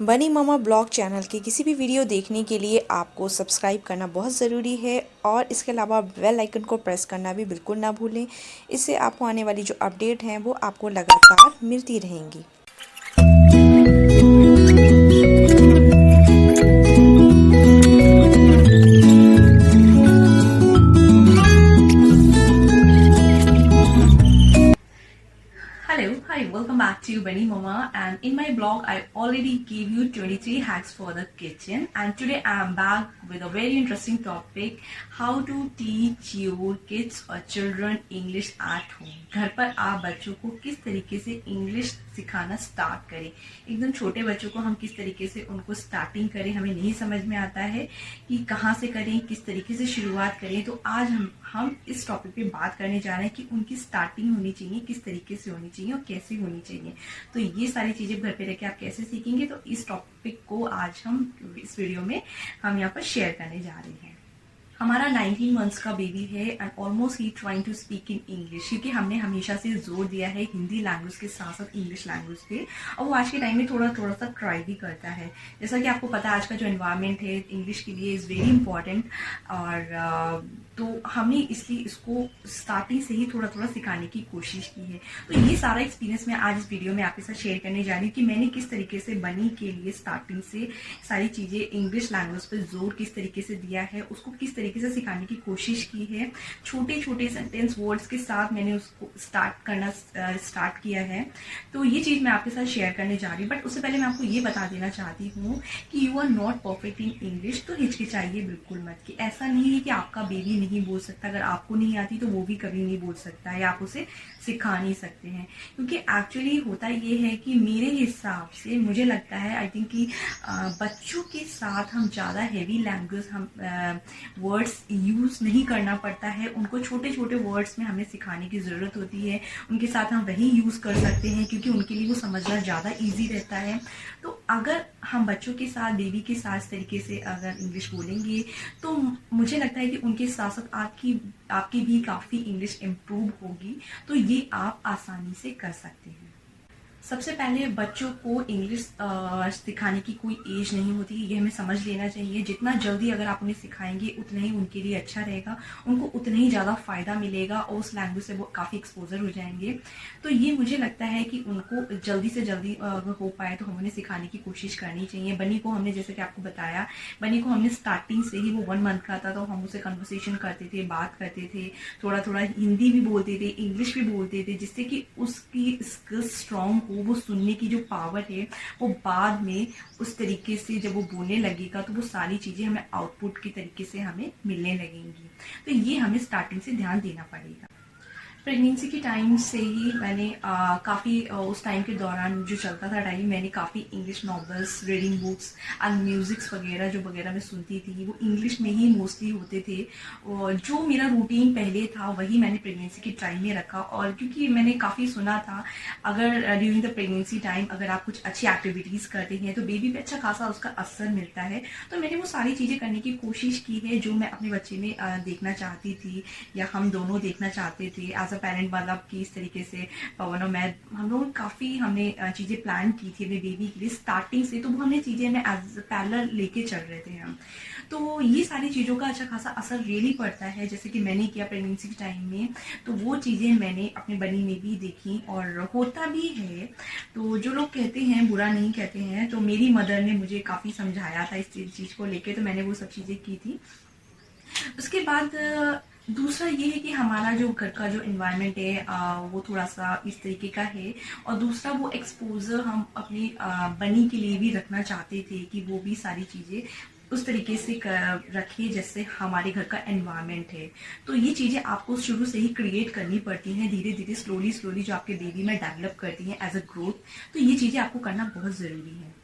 बनी मामा blog channel के किसी भी वीडियो देखने के लिए आपको सब्सक्राइब करना बहुत ज़रूरी है और इसके अलावा बेल आइकन को प्रेस करना भी बिल्कुल ना भूलें। इससे आपको आने वाली जो अपडेट हैं वो आपको लगातार मिलती रहेंगी। Hello, hi, welcome back to Bunny Mama, and in my blog I already gave you 23 hacks for the kitchen, and today I am back with a very interesting topic: how to teach your kids or children English at home। घर पर आप बच्चों को किस तरीके से English सिखाना start करें। एकदम छोटे बच्चों को हम किस तरीके से उनको स्टार्टिंग करें, हमें नहीं समझ में आता है कि कहाँ से करें, किस तरीके से शुरुआत करें। तो आज हम इस टॉपिक पे बात करने जा रहे हैं कि उनकी स्टार्टिंग होनी चाहिए, किस तरीके से होनी चाहिए और कैसे होनी चाहिए। तो ये सारी चीजें घर पे रह के आप कैसे सीखेंगे, तो इस टॉपिक को आज हम इस वीडियो में हम यहाँ पर शेयर करने जा रहे हैं। हमारा 19 मंथ्स का बेबी है and almost he trying to speak in English, क्योंकि हमने हमेशा से जोर दिया है हिंदी लैंग्वेज के साथ साथ इंग्लिश लैंग्वेज पे, और वो आज के टाइम में थोड़ा थोड़ा सा ट्राई भी करता है। जैसा कि आपको पता है आज का जो एनवायरनमेंट है इंग्लिश के लिए इज़ वेरी इंपॉर्टेंट, और तो हमने इसलिए इसको स्टार्टिंग से ही थोड़ा थोड़ा सिखाने की कोशिश की है। तो ये सारा एक्सपीरियंस मैं आज इस वीडियो में आपके साथ शेयर करने जा रही हूँ कि मैंने किस तरीके से बनी के लिए स्टार्टिंग से सारी चीज़ें इंग्लिश लैंग्वेज पर जोर किस तरीके से दिया है, उसको किस तरीके से सिखाने की कोशिश की है। छोटे छोटे सेंटेंस वर्ड्स के साथ मैंने उसको स्टार्ट किया है। तो ये चीज़ मैं आपके साथ शेयर करने जा रही हूँ, बट उससे पहले मैं आपको ये बता देना चाहती हूँ कि you are not perfect in English. तो हिचकिचाइए बिल्कुल मत, कि ऐसा नहीं है कि आपका बेबी नहीं बोल सकता। अगर आपको नहीं आती तो वो भी कभी नहीं बोल सकता है, आप उसे सिखा नहीं सकते हैं। क्योंकि एक्चुअली होता ये है कि मेरे हिसाब से मुझे लगता है आई थिंक कि बच्चों के साथ हम ज़्यादा हैवी लैंग्वेज हम वर्ड्स यूज़ नहीं करना पड़ता है। उनको छोटे छोटे वर्ड्स में हमें सिखाने की ज़रूरत होती है। उनके साथ हम वही यूज़ कर सकते हैं क्योंकि उनके लिए वो समझना ज़्यादा ईजी रहता है। तो अगर हम बच्चों के साथ, बेबी के साथ इस तरीके से अगर इंग्लिश बोलेंगे तो मुझे लगता है कि उनके साथ साथ आपकी भी काफ़ी इंग्लिश इम्प्रूव होगी। तो ये आप आसानी से कर सकते हैं। सबसे पहले बच्चों को इंग्लिश सिखाने की कोई एज नहीं होती, ये हमें समझ लेना चाहिए। जितना जल्दी अगर आप उन्हें सिखाएंगे उतना ही उनके लिए अच्छा रहेगा, उनको उतना ही ज़्यादा फ़ायदा मिलेगा और उस लैंग्वेज से वो काफ़ी एक्सपोजर हो जाएंगे। तो ये मुझे लगता है कि उनको जल्दी से जल्दी अगर हो पाए तो हम उन्हें सिखाने की कोशिश करनी चाहिए। बनी को हमने, जैसे कि आपको बताया, बनी को हमने स्टार्टिंग से ही, वो 1 मंथ का था तो हम उससे कन्वर्सेशन करते थे, बात करते थे, थोड़ा थोड़ा हिंदी भी बोलते थे, इंग्लिश भी बोलते थे, जिससे कि उसकी स्किल्स स्ट्रॉन्ग हो। वो सुनने की जो पावर है वो बाद में उस तरीके से जब वो बोलने लगेगा तो वो सारी चीजें हमें आउटपुट के तरीके से हमें मिलने लगेंगी। तो ये हमें स्टार्टिंग से ध्यान देना पड़ेगा। प्रेगनेंसी के टाइम से ही मैंने काफ़ी उस टाइम के दौरान जो चलता था टाइम, मैंने काफ़ी English novels, reading books and musics वगैरह मैं सुनती थी। वो इंग्लिश में ही मोस्टली होते थे। और जो मेरा रूटीन पहले था वही मैंने प्रेगनेंसी के टाइम में रखा। और क्योंकि मैंने काफ़ी सुना था अगर ड्यूरिंग द प्रेगनेंसी टाइम अगर आप कुछ अच्छी एक्टिविटीज़ करते हैं तो बेबी पे अच्छा खासा उसका असर मिलता है। तो मैंने वो सारी चीज़ें करने की कोशिश की है जो मैं अपने बच्चे में देखना चाहती थी या हम दोनों देखना चाहते थे एज अ पेरेंट। मतलब कि इस तरीके से पवन और मैं, हम लोग काफ़ी हमने चीज़ें प्लान की थी अपने बेबी के लिए स्टार्टिंग से। तो वो हमने चीज़ें हमें एज पैरेलल लेके चल रहे थे हम। तो ये सारी चीज़ों का अच्छा खासा असर रियली पड़ता है, जैसे कि मैंने किया प्रेगनेंसी के टाइम में। तो वो चीज़ें मैंने अपने बनी में भी देखी और होता भी है। तो जो लोग कहते हैं, बुरा नहीं कहते हैं, तो मेरी मदर ने मुझे काफ़ी समझाया था इस चीज़ को लेके, तो मैंने वो सब चीज़ें की थी। उसके बाद दूसरा ये है कि हमारा जो घर का जो इन्वायरमेंट है वो थोड़ा सा इस तरीके का है। और दूसरा वो एक्सपोजर हम अपनी बनी के लिए भी रखना चाहते थे कि वो भी सारी चीज़ें उस तरीके से रखे जैसे हमारे घर का एनवायरनमेंट है। तो ये चीज़ें आपको शुरू से ही क्रिएट करनी पड़ती हैं, धीरे धीरे स्लोली जो आपके बेबी में डेवलप करती हैं एज अ ग्रोथ। तो ये चीज़ें आपको करना बहुत ज़रूरी है।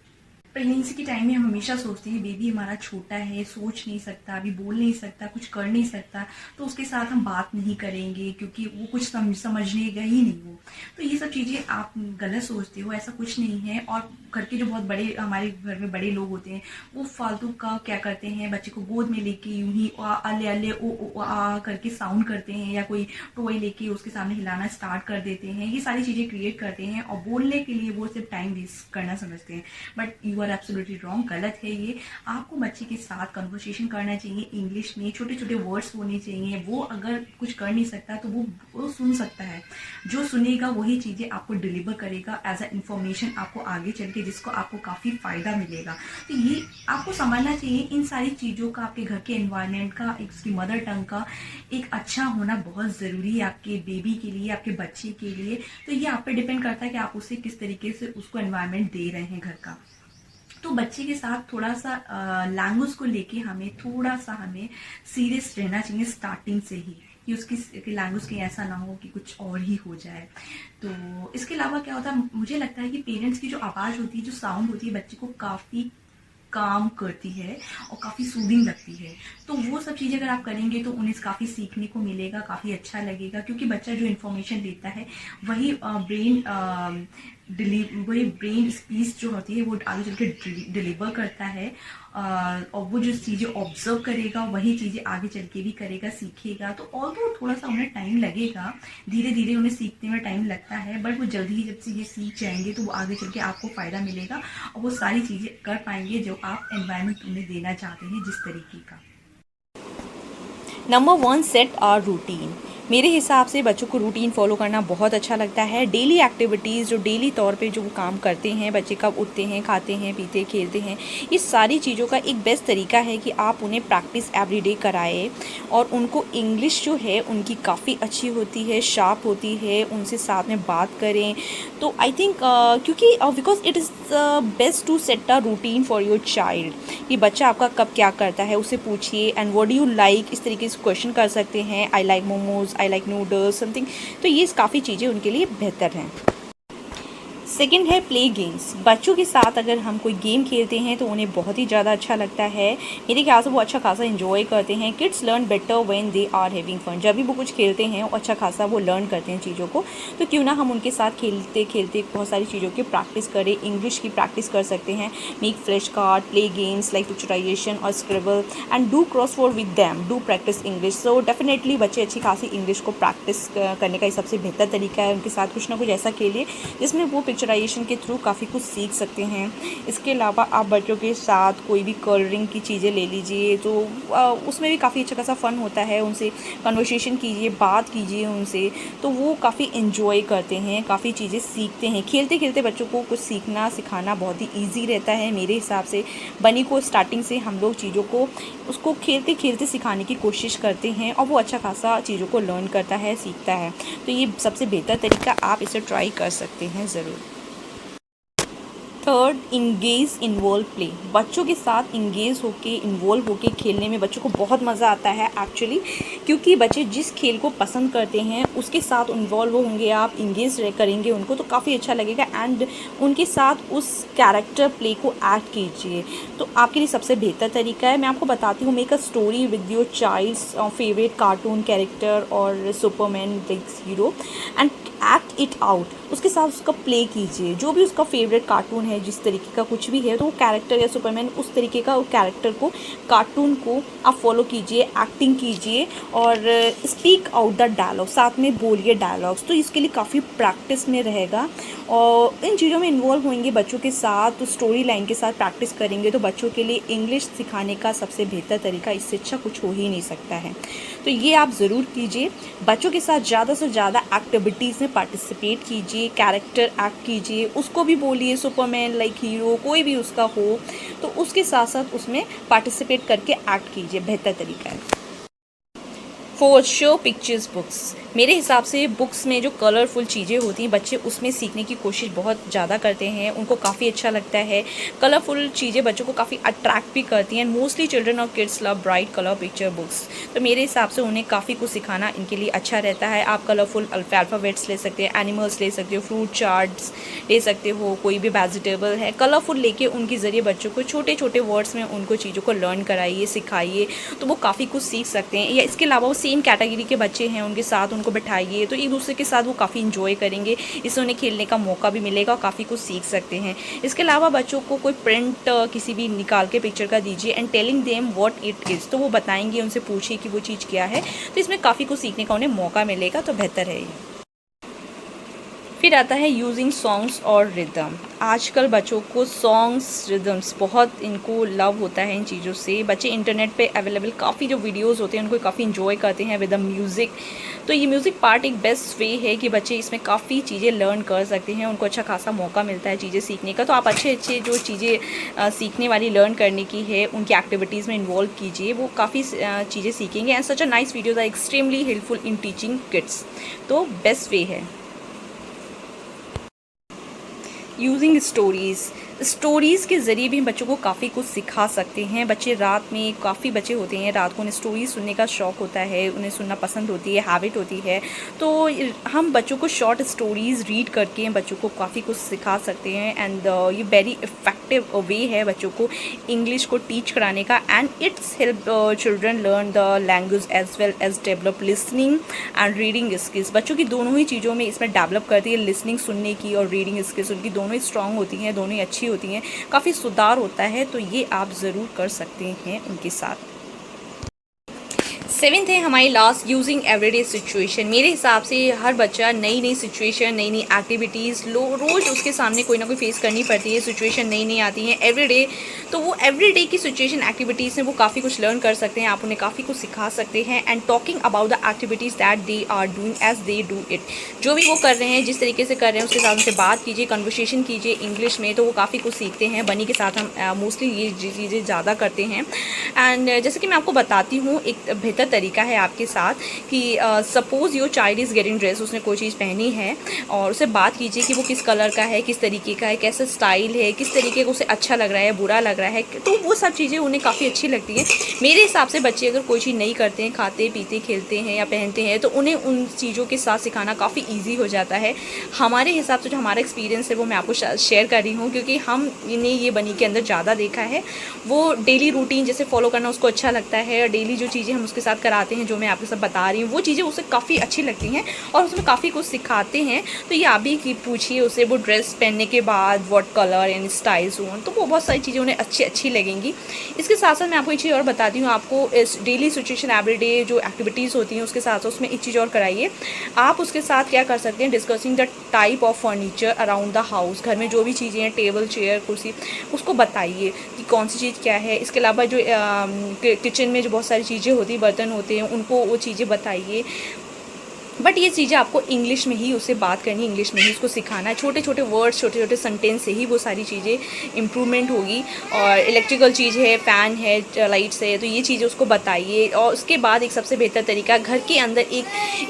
प्रेगनेंसी के टाइम में हम हमेशा सोचते हैं बेबी हमारा छोटा है, सोच नहीं सकता, अभी बोल नहीं सकता, कुछ कर नहीं सकता, तो उसके साथ हम बात नहीं करेंगे क्योंकि वो कुछ समझनेगा ही नहीं। वो तो ये सब चीज़ें आप गलत सोचते हो, ऐसा कुछ नहीं है। और घर के जो बहुत बड़े, हमारे घर में बड़े लोग होते हैं, वो फालतू का क्या करते हैं, बच्चे को गोद में लेके यूं ही अले अले ओ आ करके साउंड करते हैं, या कोई टॉय लेके उसके सामने हिलाना स्टार्ट कर देते हैं। ये सारी चीज़ें क्रिएट करते हैं और बोलने के लिए वो सिर्फ टाइम वेस्ट करना समझते हैं। But you are absolutely wrong, गलत है ये। आपको बच्चे के साथ कन्वर्सेशन करना चाहिए इंग्लिश में, छोटे छोटे वर्ड्स होने चाहिए। वो अगर कुछ कर नहीं सकता तो वो सुन सकता है, जो सुनेगा वही चीज़ें आपको डिलीवर करेगा एज अ इंफॉर्मेशन आपको आगे चल के, जिसको आपको काफ़ी फ़ायदा मिलेगा। तो ये आपको समझना चाहिए, इन सारी चीज़ों का, आपके घर के एनवायरनमेंट का, एक उसकी मदर टंग का एक अच्छा होना बहुत ज़रूरी है आपके बेबी के लिए, आपके बच्चे के लिए। तो ये आप पे डिपेंड करता है कि आप उसे किस तरीके से उसको एनवायरनमेंट दे रहे हैं घर का। तो बच्चे के साथ थोड़ा सा लैंग्वेज को लेके हमें थोड़ा सा सीरियस रहना चाहिए स्टार्टिंग से ही, कि उसकी लैंग्वेज कहीं ऐसा ना हो कि कुछ और ही हो जाए। तो इसके अलावा क्या होता है, मुझे लगता है कि पेरेंट्स की जो आवाज़ होती है, जो साउंड होती है, बच्चे को काफ़ी काम करती है और काफ़ी सूदिंग लगती है। तो वो सब चीज़ें अगर आप करेंगे तो उन्हें काफ़ी सीखने को मिलेगा, काफ़ी अच्छा लगेगा, क्योंकि बच्चा जो इन्फॉर्मेशन देता है वही वही ब्रेन स्पीच जो होती है वो आगे चल के डिलीवर करता है। और वो जो चीज़ें ऑब्जर्व करेगा वही चीज़ें आगे चल के भी करेगा, सीखेगा। तो ऑल्दो थोड़ा सा उन्हें टाइम लगेगा, धीरे धीरे उन्हें सीखने में टाइम लगता है, बट वो जल्दी ही जब से ये सीख जाएंगे तो वो आगे चल के आपको फ़ायदा मिलेगा और वो सारी चीज़ें कर पाएंगे जो आप एनवायरनमेंट उन्हें देना चाहते हैं, जिस तरीके का। Number 1, set our routine. मेरे हिसाब से बच्चों को रूटीन फॉलो करना बहुत अच्छा लगता है। डेली एक्टिविटीज़ जो डेली तौर पे जो वो काम करते हैं, बच्चे कब उठते हैं, खाते हैं, पीते, खेलते हैं, ये सारी चीज़ों का एक बेस्ट तरीका है कि आप उन्हें प्रैक्टिस एवरीडे कराएं। और उनको इंग्लिश जो है उनकी काफ़ी अच्छी होती है, शार्प होती है, उनसे साथ में बात करें। तो आई थिंक क्योंकि because it is best to set a routine for your child, कि बच्चा आपका कब क्या करता है उसे पूछिए, and what do you like, इस तरीके से क्वेश्चन कर सकते हैं। I like momos, I like noodles, something. तो ये काफ़ी चीज़ें उनके लिए बेहतर हैं। सेकेंड है प्ले गेम्स। बच्चों के साथ अगर हम कोई गेम खेलते हैं तो उन्हें बहुत ही ज़्यादा अच्छा लगता है। मेरे ख्याल से वो अच्छा खासा इन्जॉय करते हैं। Kids learn better when they are having fun. जब भी वो कुछ खेलते हैं वो अच्छा खासा वो लर्न करते हैं चीज़ों को। तो क्यों ना हम उनके साथ खेलते खेलते बहुत सारी चीज़ों की प्रैक्टिस करें। इंग्लिश की प्रैक्टिस कर सकते हैं, make flash card, play games like picturisation और scribble, and do crossword with them, do practice English. So definitely बच्चे अच्छी खासी इंग्लिश को प्रैक्टिस करने का सबसे बेहतर तरीका है। उनके साथ कुछ ना कुछ ऐसा खेलिए जिसमें वो पिक्चराइजेशन के थ्रू काफ़ी कुछ सीख सकते हैं। इसके अलावा आप बच्चों के साथ कोई भी कलरिंग की चीज़ें ले लीजिए, तो उसमें भी काफ़ी अच्छा खासा फ़न होता है। उनसे कन्वर्सेशन कीजिए, बात कीजिए उनसे, तो वो काफ़ी इन्जॉय करते हैं, काफ़ी चीज़ें सीखते हैं। खेलते खेलते बच्चों को कुछ सीखना सिखाना बहुत ही ईजी रहता है। मेरे हिसाब से बनी को स्टार्टिंग से हम लोग चीज़ों को उसको खेलते खेलते सिखाने की कोशिश करते हैं और वो अच्छा खासा चीज़ों को लर्न करता है, सीखता है। तो ये सबसे बेहतर तरीका, आप इसे ट्राई कर सकते हैं ज़रूर। Third, engage involve play. बच्चों के साथ इंगेज होके, इन्वॉल्व होके खेलने में बच्चों को बहुत मज़ा आता है एक्चुअली, क्योंकि बच्चे जिस खेल को पसंद करते हैं उसके साथ इन्वॉल्व होंगे, आप इंगेज करेंगे उनको, तो काफ़ी अच्छा लगेगा। एंड उनके साथ उस कैरेक्टर प्ले को एक्ट कीजिए, तो आपके लिए सबसे बेहतर तरीका है। मैं आपको बताती हूँ, make a story with your child's favourite cartoon character और Superman like hero, and act it out. उसके साथ उसका प्ले कीजिए, जो भी उसका फेवरेट कार्टून है, जिस तरीके का कुछ भी है, तो वो कैरेक्टर या सुपरमैन उस तरीके का कैरेक्टर को, कार्टून को आप फॉलो कीजिए, एक्टिंग कीजिए और स्पीक आउट द डायलॉग, साथ में बोलिए डायलॉग्स। तो इसके लिए काफ़ी प्रैक्टिस में रहेगा और इन चीज़ों में इन्वॉल्व होंगे बच्चों के साथ, तो स्टोरी लाइन के साथ प्रैक्टिस करेंगे तो बच्चों के लिए इंग्लिश सिखाने का सबसे बेहतर तरीका, इससे अच्छा कुछ हो ही नहीं सकता है। तो ये आप ज़रूर कीजिए। बच्चों के साथ ज़्यादा से ज़्यादा एक्टिविटीज़ में पार्टिसिपेट कीजिए, कैरेक्टर एक्ट कीजिए, उसको भी बोलिए सुपरमैन लाइक हीरो, कोई भी उसका हो, तो उसके साथ साथ उसमें पार्टिसिपेट करके एक्ट कीजिए, बेहतर तरीका है। Fourth, show pictures books. मेरे हिसाब से बुक्स में जो कलरफुल चीज़ें होती हैं, बच्चे उसमें सीखने की कोशिश बहुत ज़्यादा करते हैं, उनको काफ़ी अच्छा लगता है। कलरफुल चीज़ें बच्चों को काफ़ी अट्रैक्ट भी करती हैं। मोस्टली चिल्ड्रन और kids love bright colour picture books. तो मेरे हिसाब से उन्हें काफ़ी कुछ सिखाना इनके लिए अच्छा रहता है। आप कलरफुल अल्फ़ाबेट्स ले सकते हैं, एनिमल्स ले सकते हो, फ्रूट चार्ट्स ले सकते हो, कोई भी वेजिटेबल है, कलरफुल लेके उनके ज़रिए बच्चों को छोटे छोटे वर्ड्स में उनको चीज़ों को लर्न कराइए, सिखाइए, तो वो काफ़ी कुछ सीख सकते हैं। या इसके अलावा वो सेम कैटेगरी के बच्चे हैं, उनके साथ उनको उनको बैठाइए तो एक दूसरे के साथ वो काफ़ी इंजॉय करेंगे। इससे उन्हें खेलने का मौका भी मिलेगा और काफ़ी कुछ सीख सकते हैं। इसके अलावा बच्चों को कोई प्रिंट किसी भी निकाल के पिक्चर का दीजिए and telling them what it is, तो वो बताएंगे, उनसे पूछिए कि वो चीज़ क्या है, तो इसमें काफ़ी कुछ सीखने का उन्हें मौका मिलेगा, तो बेहतर है ये। फिर आता है यूजिंग सॉन्ग्स और रिदम। आजकल बच्चों को सॉन्ग्स, रिदम्स बहुत इनको लव होता है इन चीज़ों से। बच्चे इंटरनेट पे अवेलेबल काफ़ी जो वीडियोस होते हैं उनको काफ़ी इंजॉय करते हैं विद द म्यूज़िक। तो ये म्यूज़िक पार्ट एक बेस्ट वे है कि बच्चे इसमें काफ़ी चीज़ें लर्न कर सकते हैं, उनको अच्छा खासा मौका मिलता है चीज़ें सीखने का। तो आप अच्छे जो चीज़ें सीखने वाली, लर्न करने की है, उनकी एक्टिविटीज़ में इन्वॉल्व कीजिए, वो काफ़ी चीज़ें सीखेंगे। And such a nice videos are extremely helpful in teaching kids, तो बेस्ट वे है। यूजिंग स्टोरीज़ के ज़रिए भी हम बच्चों को काफ़ी कुछ सिखा सकते हैं। बच्चे रात में, काफ़ी बच्चे होते हैं रात को उन्हें स्टोरीज सुनने का शौक़ होता है, उन्हें सुनना पसंद होती है, हैबिट होती है। तो हम बच्चों को शॉर्ट स्टोरीज़ रीड करके हम बच्चों को काफ़ी कुछ सिखा सकते हैं। एंड ये वेरी इफ़ेक्टिव वे है बच्चों को इंग्लिश को टीच कराने का। And it's help children learn the language as well as develop listening and reading skills. बच्चों की दोनों ही चीज़ों में इसमें डेवलप करती है, लिसनिंग सुनने की और रीडिंग स्किल्स, उनकी दोनों ही स्ट्रांग होती हैं, दोनों ही अच्छी होती हैं, काफ़ी सुधार होता है। तो ये आप ज़रूर कर सकते हैं उनके साथ। 7th है हमारी लास्ट, यूजिंग एवरीडे सिचुएशन। मेरे हिसाब से हर बच्चा नई सिचुएशन, नई एक्टिविटीज़ रोज़ उसके सामने कोई ना कोई फेस करनी पड़ती है, सिचुएशन नई आती हैं एवरीडे। तो वो एवरीडे की सिचुएशन एक्टिविटीज़ में वो काफ़ी कुछ लर्न कर सकते हैं, आप उन्हें काफ़ी कुछ सिखा सकते हैं। And talking about the activities that they are doing as they do it, जो भी वो कर रहे हैं, जिस तरीके से कर रहे हैं, उसके साथ उनसे बात कीजिए, कन्वर्सेशन कीजिए इंग्लिश में, तो वो काफ़ी कुछ सीखते हैं। बनी के साथ हम मोस्टली ये चीज़ें ज़्यादा करते हैं। एंड जैसे कि मैं आपको बताती हूँ, एक बेहतर तरीका है आपके साथ कि suppose your child is getting dress, उसने कोई चीज़ पहनी है और उससे बात कीजिए कि वो किस कलर का है, किस तरीके का है, कैसा स्टाइल है, किस तरीके का उसे अच्छा लग रहा है, बुरा लग रहा है। तो वो सब चीज़ें उन्हें काफ़ी अच्छी लगती है। मेरे हिसाब से बच्चे अगर कोई चीज़ नहीं करते हैं, खाते पीते खेलते हैं या पहनते हैं, तो उन्हें उन चीज़ों के साथ सिखाना काफ़ी ईजी हो जाता है। हमारे हिसाब से जो हमारा एक्सपीरियंस है वो मैं आपको शेयर कर रही हूँ, क्योंकि हमने ये बनी के अंदर ज़्यादा देखा है। वो डेली रूटीन जैसे फॉलो करना उसको अच्छा लगता है, और डेली जो चीज़ें हम उसके साथ कराते हैं, जो मैं आपके साथ बता रही हूँ, वो चीज़ें उसे काफ़ी अच्छी लगती हैं और उसमें काफ़ी कुछ सिखाते हैं। तो ये आप भी पूछिए उसे, वो ड्रेस पहनने के बाद व्हाट कलर एंड स्टाइल्स हों, तो वो बहुत सारी चीज़ें उन्हें अच्छी लगेंगी। इसके साथ साथ मैं आपको एक चीज़ और बताती हूँ, आपको इस डेली सिचुएशन एवरीडे जो एक्टिविटीज़ होती हैं उसके साथ साथ उसमें एक चीज़ और कराइए। आप उसके साथ क्या कर सकते हैं, discussing the type of furniture around the house. घर में जो भी चीज़ें हैं, टेबल चेयर कुर्सी, उसको बताइए कि कौन सी चीज़ क्या है। इसके अलावा जो किचन में जो बहुत सारी चीज़ें होती हैं, बर्तन होते हैं, उनको वो चीज़ें बताइए। बट ये चीज़ें आपको इंग्लिश में ही उससे बात करनी, इंग्लिश में ही उसको सिखाना है। छोटे छोटे वर्ड्स, छोटे छोटे सेंटेंस से ही वो सारी चीज़ें इम्प्रूवमेंट होगी। और इलेक्ट्रिकल चीज़ है, फ़ैन है, लाइट्स है, तो ये चीज़ें उसको बताइए। और उसके बाद एक सबसे बेहतर तरीका, घर के अंदर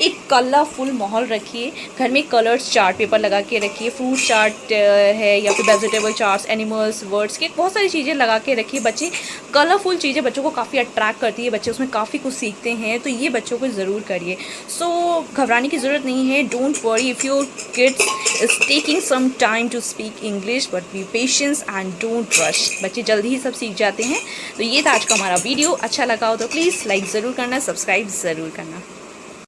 एक कलरफुल माहौल रखिए। घर में कलर्स चार्ट पेपर लगा के रखिए, फ्रूट चार्ट है या फिर वेजिटेबल चार्ट्स, एनिमल्स, वर्ड्स के बहुत सारी चीज़ें लगा के रखिए। बच्चे कलरफुल चीज़ें बच्चों को काफ़ी अट्रैक्ट करती है, बच्चे उसमें काफ़ी कुछ सीखते हैं, तो ये बच्चों को ज़रूर करिए। सो घबराने की ज़रूरत नहीं है। Don't worry if your kids is taking some time to speak English, but be patience and don't rush. बच्चे जल्दी ही सब सीख जाते हैं। तो ये था आज का हमारा वीडियो। अच्छा लगा हो तो प्लीज़ लाइक ज़रूर करना, सब्सक्राइब ज़रूर करना।